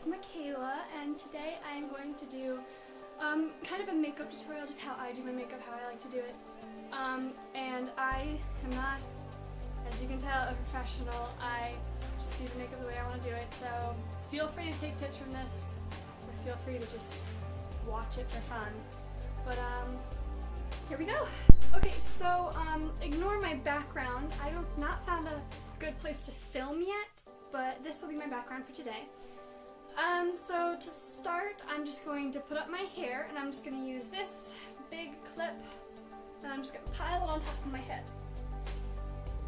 Michaela, and today I am going to do kind of a makeup tutorial, just how I do my makeup, how I like to do it. And I am not, as you can tell, a professional. I just do the makeup the way I want to do it, so feel free to take tips from this, or feel free to just watch it for fun. But here we go. Okay, so ignore my background. I have not found a good place to film yet, but this will be my background for today. So to start, I'm just going to put up my hair, and I'm just going to use this big clip, and I'm just going to pile it on top of my head.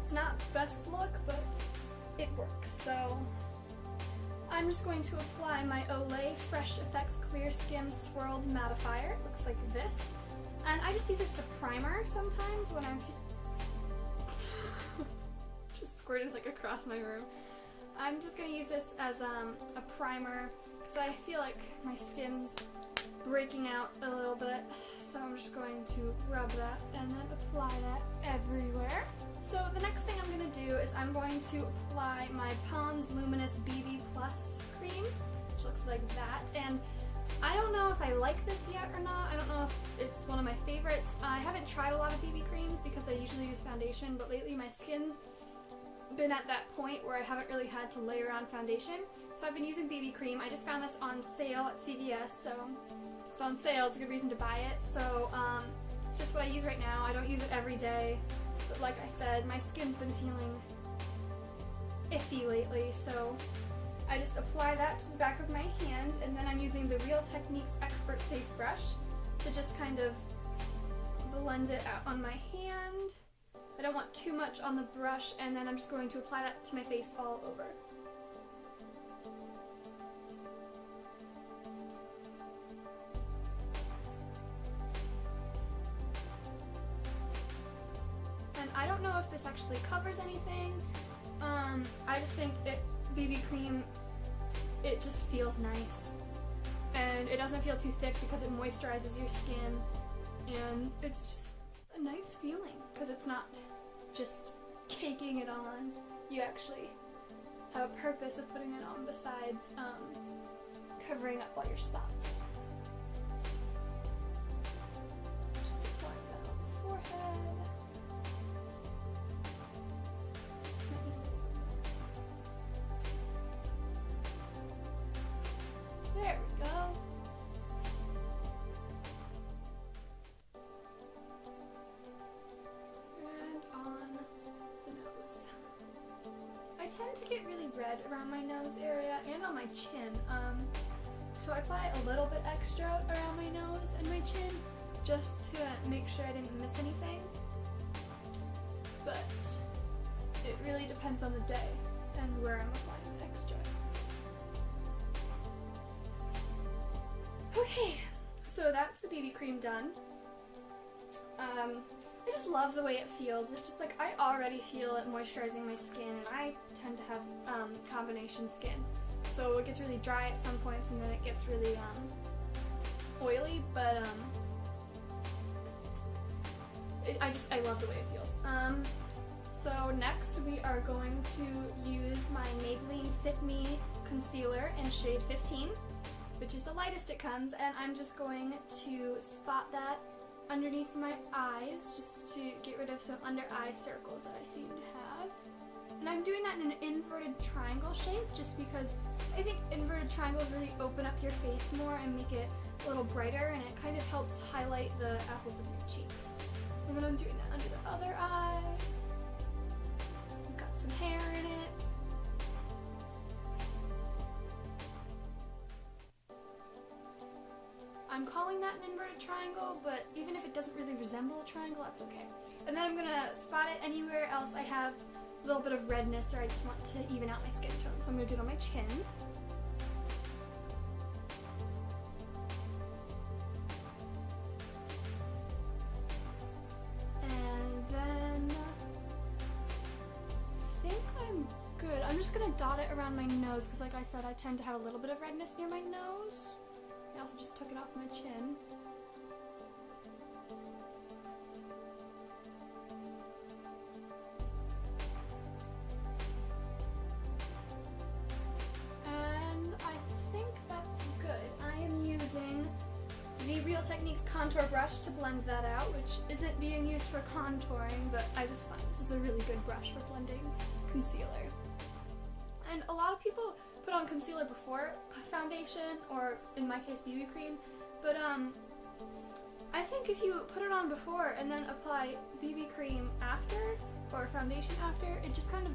It's not the best look, but it works. So I'm just going to apply my Olay Fresh Effects Clear Skin Swirled Mattifier. It looks like this. And I just use this as a primer sometimes when I'm just squirted like across my room. I'm just going to use this as a primer because I feel like my skin's breaking out a little bit. So I'm just going to rub that and then apply that everywhere. So the next thing I'm going to do is I'm going to apply my Pond's Luminous BB Plus cream, which looks like that. And I don't know if I like this yet or not. I don't know if it's one of my favorites. I haven't tried a lot of BB creams because I usually use foundation, but lately my skin's been at that point where I haven't really had to layer on foundation. So I've been using BB cream. I just found this on sale at CVS, so if it's on sale, it's a good reason to buy it. So it's just what I use right now. I don't use it every day, but like I said, my skin's been feeling iffy lately, so I just apply that to the back of my hand, and then I'm using the Real Techniques Expert Face Brush to just kind of blend it out on my hand. I don't want too much on the brush, and then I'm just going to apply that to my face all over. And I don't know if this actually covers anything. I just think BB cream, it just feels nice, and it doesn't feel too thick because it moisturizes your skin, and it's just a nice feeling because it's not just caking it on. You actually have a purpose of putting it on besides covering up all your spots. Just apply that on the forehead. There we go. And on the nose. I tend to get really red around my nose area and on my chin. So I apply a little bit extra around my nose and my chin just to make sure I didn't miss anything. But it really depends on the day and where I'm applying the extra. Okay, so that's the BB cream done. I just love the way it feels. It's just like I already feel it moisturizing my skin, and I tend to have combination skin. So it gets really dry at some points and then it gets really oily, but I love the way it feels. So next we are going to use my Maybelline Fit Me Concealer in shade 15. Which is the lightest it comes, and I'm just going to spot that underneath my eyes just to get rid of some under eye circles that I seem to have. And I'm doing that in an inverted triangle shape just because I think inverted triangles really open up your face more and make it a little brighter, and it kind of helps highlight the apples of your cheeks. And then I'm doing that under the other eye. I've got some hair in it. I'm calling that an inverted triangle, but even if it doesn't really resemble a triangle, that's okay. And then I'm going to spot it anywhere else I have a little bit of redness or I just want to even out my skin tone. So I'm going to do it on my chin. And then I think I'm good. I'm just going to dot it around my nose because like I said, I tend to have a little bit of redness near my nose. I also just took it off my chin. And I think Real Techniques contour brush to blend that out, which isn't being used for contouring, but I just find this is a really good brush for blending concealer. And a lot of people put on concealer before foundation, or in my case BB cream, but I think if you put it on before and then apply BB cream after, or foundation after, it just kind of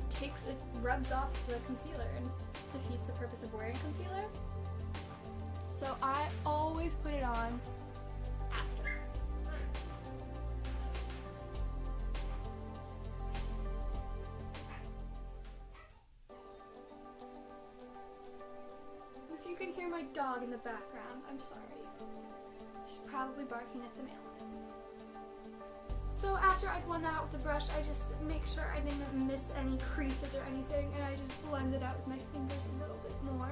rubs off the concealer and defeats the purpose of wearing concealer. So I always put it on after. If you can hear my dog in the background, I'm sorry. She's probably barking at the mailman. So after I blend that out with the brush, I just make sure I didn't miss any creases or anything, and I just blend it out with my fingers a little bit more.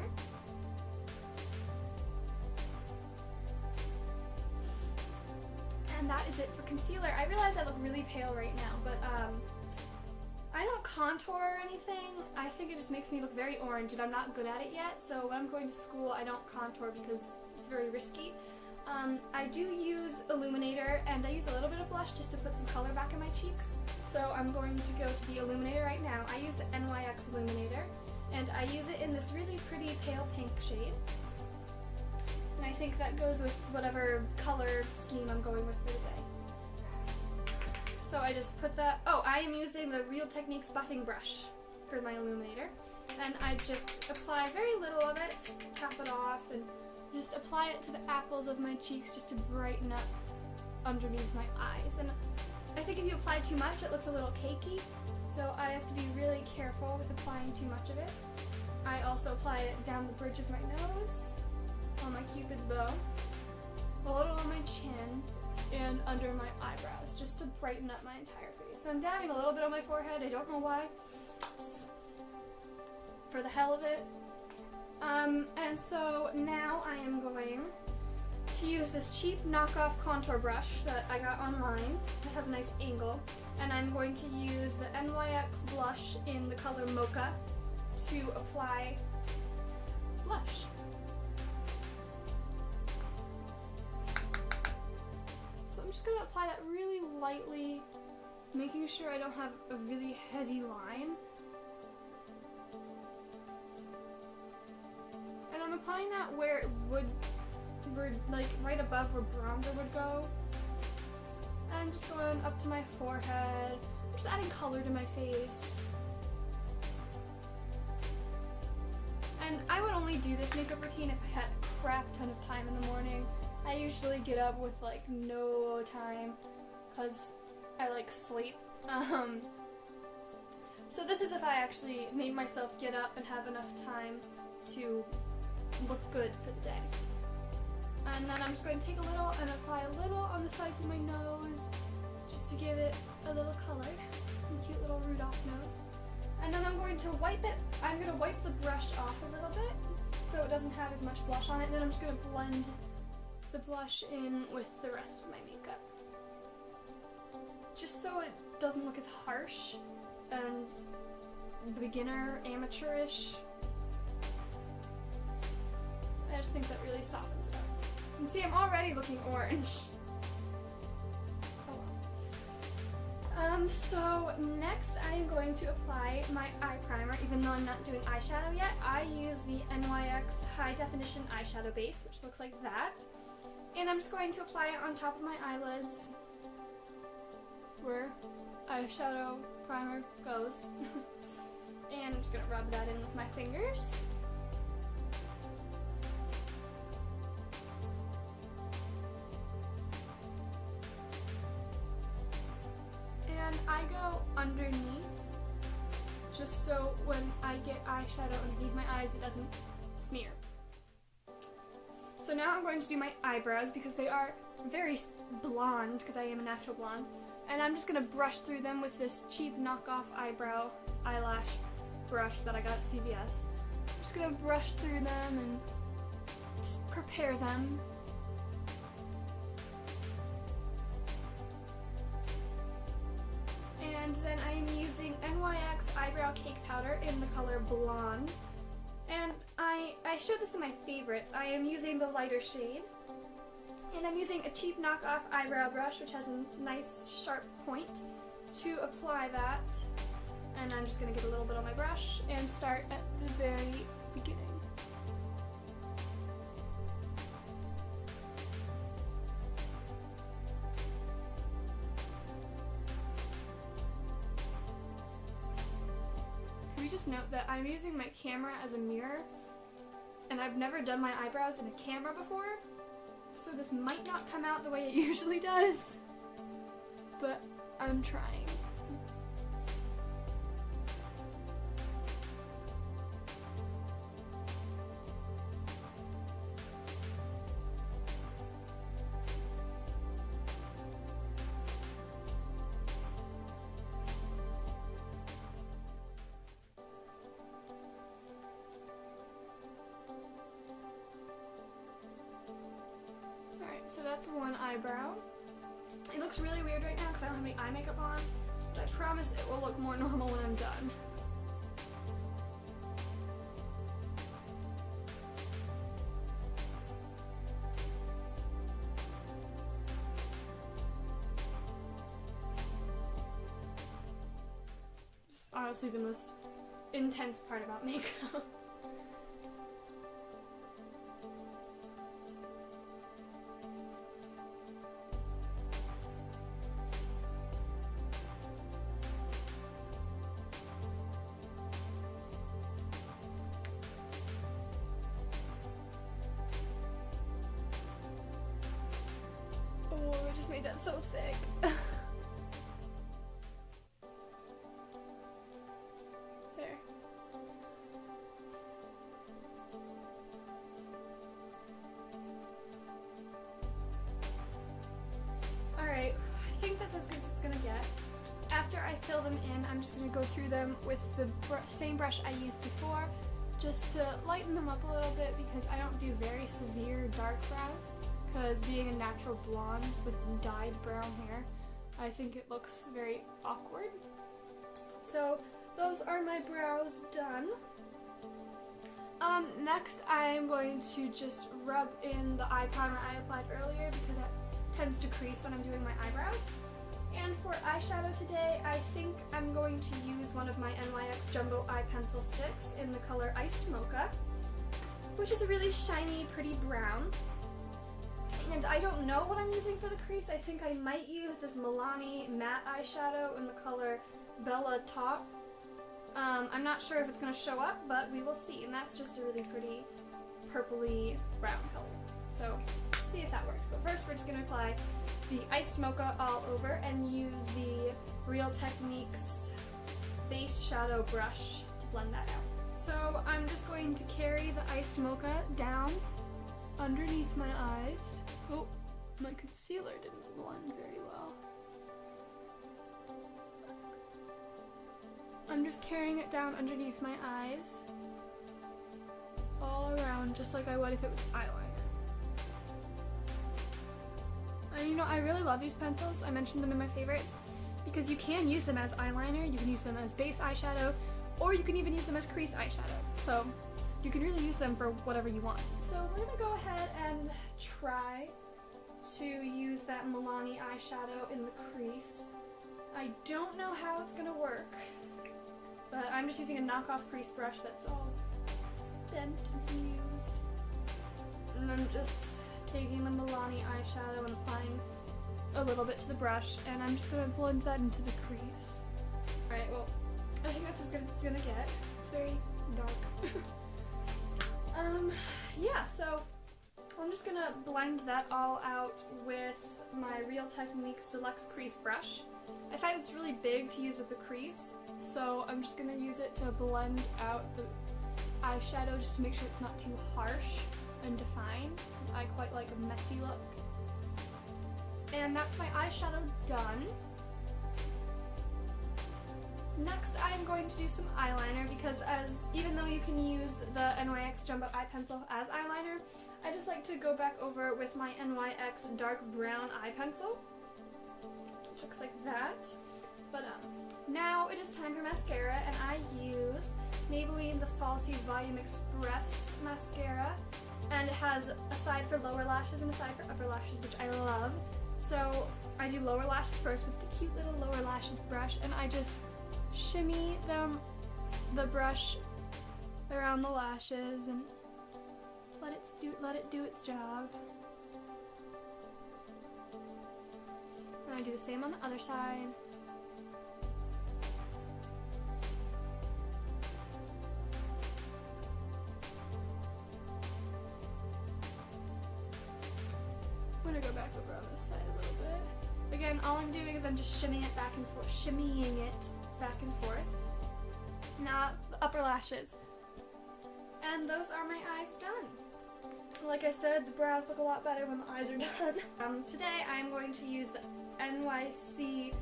And that is it for concealer. I realize I look really pale right now, but I don't contour or anything. I think it just makes me look very orange, and I'm not good at it yet, so when I'm going to school I don't contour because it's very risky. I do use illuminator, and I use a little bit of blush just to put some color back in my cheeks. So I'm going to go to the illuminator right now. I use the NYX illuminator, and I use it in this really pretty pale pink shade. And I think that goes with whatever color scheme I'm going with for the day. So I just put that, I am using the Real Techniques buffing brush for my illuminator. And I just apply very little of it, tap it off, and just apply it to the apples of my cheeks just to brighten up underneath my eyes. And I think if you apply too much, it looks a little cakey, so I have to be really careful with applying too much of it. I also apply it down the bridge of my nose, on my cupid's bow, a little on my chin, and under my eyebrows, just to brighten up my entire face. I'm dabbing a little bit on my forehead, I don't know why, just for the hell of it. And so now I am going to use this cheap knockoff contour brush that I got online. It has a nice angle. And I'm going to use the NYX blush in the color Mocha to apply blush. So I'm just going to apply that really lightly, making sure I don't have a really heavy line. And I'm applying that where it would, like right above where bronzer would go. And I'm just going up to my forehead. I'm just adding color to my face. And I would only do this makeup routine if I had a crap ton of time in the morning. I usually get up with like no time because I like sleep. So this is if I actually made myself get up and have enough time to look good for the day. And then I'm just going to take a little and apply a little on the sides of my nose just to give it a little color. A cute little Rudolph nose. And then I'm going to wipe the brush off a little bit so it doesn't have as much blush on it. And then I'm just going to blend the blush in with the rest of my makeup. Just so it doesn't look as harsh and beginner, amateurish. I just think that really softens it up. And see, I'm already looking orange. Oh well. So next I am going to apply my eye primer, even though I'm not doing eyeshadow yet. I use the NYX High Definition Eyeshadow Base, which looks like that. And I'm just going to apply it on top of my eyelids, where eyeshadow primer goes. And I'm just going to rub that in with my fingers. And I go underneath, just so when I get eyeshadow underneath my eyes, it doesn't smear. So now I'm going to do my eyebrows because they are very blonde, because I am a natural blonde. And I'm just going to brush through them with this cheap knockoff eyelash brush that I got at CVS. I'm just going to brush through them and just prepare them. And then I am using NYX Eyebrow Cake Powder in the color Blonde. And I showed this in my favorites. I am using the lighter shade. And I'm using a cheap knockoff eyebrow brush, which has a nice sharp point, to apply that. And I'm just going to get a little bit on my brush and start at the very beginning. Can we just note that I'm using my camera as a mirror, and I've never done my eyebrows in a camera before, so this might not come out the way it usually does, but I'm trying. So that's one eyebrow. It looks really weird right now because I don't have any eye makeup on, but I promise it will look more normal when I'm done. It's honestly the most intense part about makeup. I just made that so thick. There. Alright, I think that's as good as it's gonna get. After I fill them in, I'm just gonna go through them with the same brush I used before, just to lighten them up a little bit because I don't do very severe dark brows. Because being a natural blonde with dyed brown hair, I think it looks very awkward. So those are my brows done. Next I'm going to just rub in the eye primer I applied earlier because that tends to crease when I'm doing my eyebrows. And for eyeshadow today, I think I'm going to use one of my NYX Jumbo Eye Pencil Sticks in the color Iced Mocha, which is a really shiny, pretty brown. And I don't know what I'm using for the crease. I think I might use this Milani matte eyeshadow in the color Bella Top. I'm not sure if it's going to show up, but we will see. And that's just a really pretty purpley brown color. So see if that works. But first we're just going to apply the Iced Mocha all over and use the Real Techniques base shadow brush to blend that out. So I'm just going to carry the Iced Mocha down underneath my eyes. Oh, my concealer didn't blend very well. I'm just carrying it down underneath my eyes, all around, just like I would if it was eyeliner. And you know, I really love these pencils. I mentioned them in my favorites because you can use them as eyeliner, you can use them as base eyeshadow, or you can even use them as crease eyeshadow. So you can really use them for whatever you want. So we're gonna go ahead and try to use that Milani eyeshadow in the crease. I don't know how it's gonna work, but I'm just using a knockoff crease brush that's all bent and used. And I'm just taking the Milani eyeshadow and applying a little bit to the brush, and I'm just gonna blend that into the crease. Alright, well, I think that's as good as it's gonna get. It's very dark. Yeah, so I'm just gonna blend that all out with my Real Techniques Deluxe Crease Brush. I find it's really big to use with the crease, so I'm just gonna use it to blend out the eyeshadow just to make sure it's not too harsh and defined. I quite like a messy look. And that's my eyeshadow done. Next, I'm going to do some eyeliner because even though you can use the NYX Jumbo Eye Pencil as eyeliner, I just like to go back over with my NYX Dark Brown Eye Pencil, which looks like that. But now it is time for mascara, and I use Maybelline the Falsies Volume Express mascara, and it has a side for lower lashes and a side for upper lashes, which I love. So I do lower lashes first with the cute little lower lashes brush, and I just shimmy the brush around the lashes and let it do its job. And I do the same on the other side. I'm gonna go back over on this side a little bit. Again, all I'm doing is I'm just shimmying it back and forth. Now the upper lashes. And those are my eyes done. Like I said, the brows look a lot better when the eyes are done. Today I'm going to use the NYC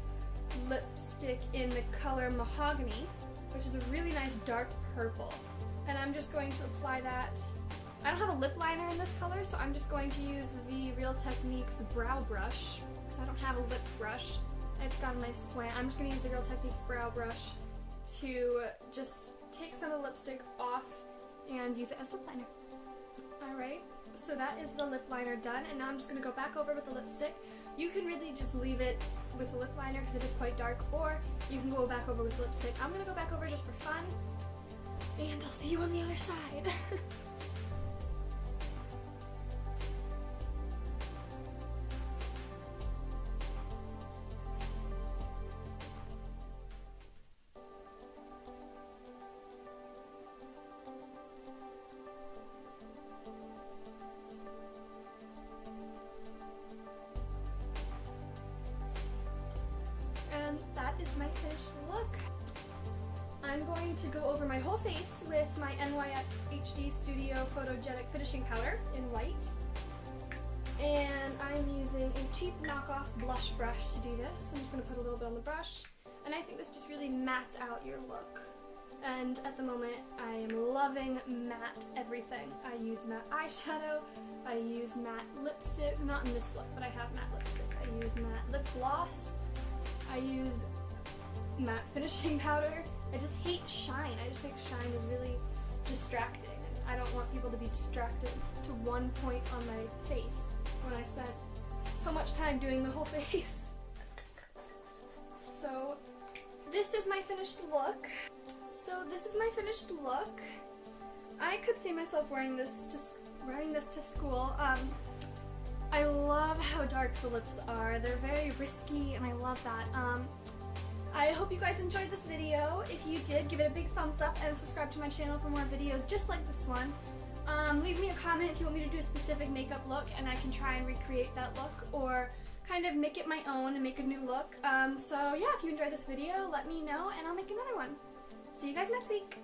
lipstick in the color Mahogany, which is a really nice dark purple. And I'm just going to apply that. I don't have a lip liner in this color, so I'm just going to use the Real Techniques brow brush, because I don't have a lip brush. It's got a nice slant. I'm just going to use the Real Techniques brow brush to just take some of the lipstick off and use it as lip liner. Alright, so that is the lip liner done, and now I'm just going to go back over with the lipstick. You can really just leave it with the lip liner because it is quite dark, or you can go back over with lipstick. I'm going to go back over just for fun, and I'll see you on the other side. And that is my finished look. I'm going to go over my whole face with my NYX HD Studio Photogenic Finishing Powder in white. And I'm using a cheap knockoff blush brush to do this. I'm just going to put a little bit on the brush. And I think this just really mattes out your look. And at the moment, I am loving matte everything. I use matte eyeshadow, I use matte lipstick, not in this look, but I have matte lipstick. I use matte lip gloss. I use matte finishing powder. I just hate shine. I just think shine is really distracting. And I don't want people to be distracted to one point on my face when I spent so much time doing the whole face. So this is my finished look. I could see myself wearing this to school. I love how dark the lips are. They're very risky, and I love that. I hope you guys enjoyed this video. If you did, give it a big thumbs up and subscribe to my channel for more videos just like this one. Leave me a comment if you want me to do a specific makeup look, and I can try and recreate that look, or kind of make it my own and make a new look. So yeah, if you enjoyed this video, let me know, and I'll make another one. See you guys next week!